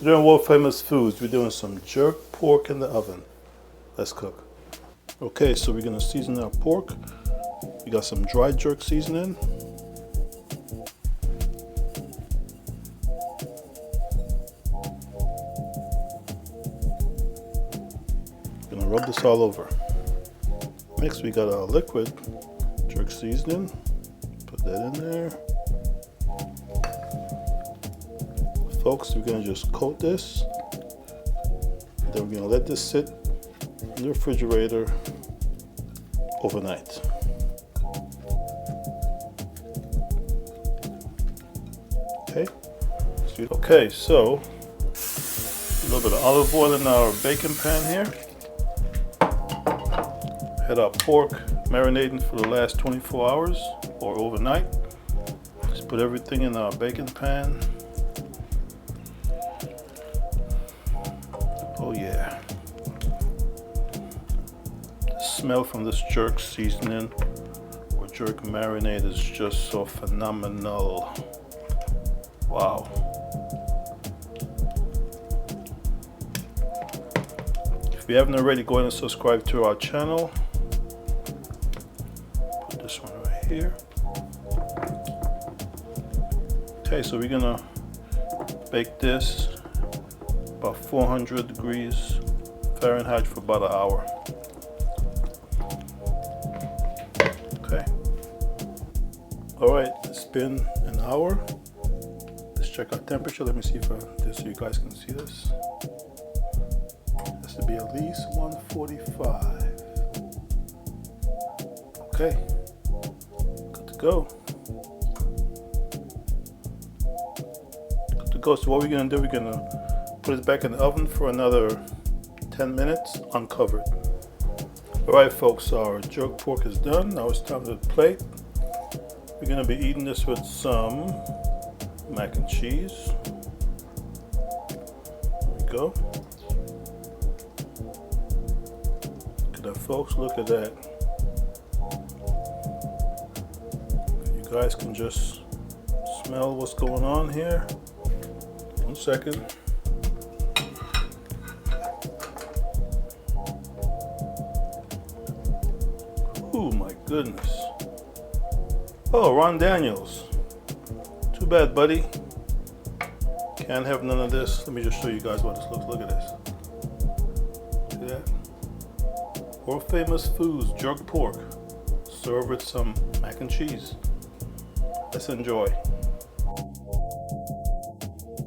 Today on World Famous Foods, we're doing some jerk pork in the oven. Let's cook. Okay, so we're gonna season our pork. We got some dry jerk seasoning. Gonna rub this all over. Next, we got our liquid jerk seasoning. Put that in there. Folks, we're gonna just coat this. Then we're gonna let this sit in the refrigerator overnight. Okay, so a little bit of olive oil in our baking pan here. Had our pork marinating for the last 24 hours or overnight. Just put everything in our baking pan. Oh yeah. The smell from this jerk seasoning or jerk marinade is just so phenomenal. Wow. If you haven't already, go ahead and subscribe to our channel. Put this one right here. Okay, so we're gonna bake this about 400 degrees Fahrenheit for about an hour. Okay. All right, it's been an hour. Let's check our temperature. Let me see if this so you guys can see this. This should be at least 145. Okay, good to go. Good to go. So what we're gonna do, we're gonna put it back in the oven for another 10 minutes uncovered. All right, folks, our jerk pork is done. Now it's time to plate. We're gonna be eating this with some mac and cheese. There we go. Look at that, folks, look at that. You guys can just smell what's going on here. 1 second. Oh my goodness. Oh, Ron Daniels. Too bad, buddy. Can't have none of this. Let me just show you guys what this looks. Look at this. See that? World Famous Foods jerk pork. Served with some mac and cheese. Let's enjoy.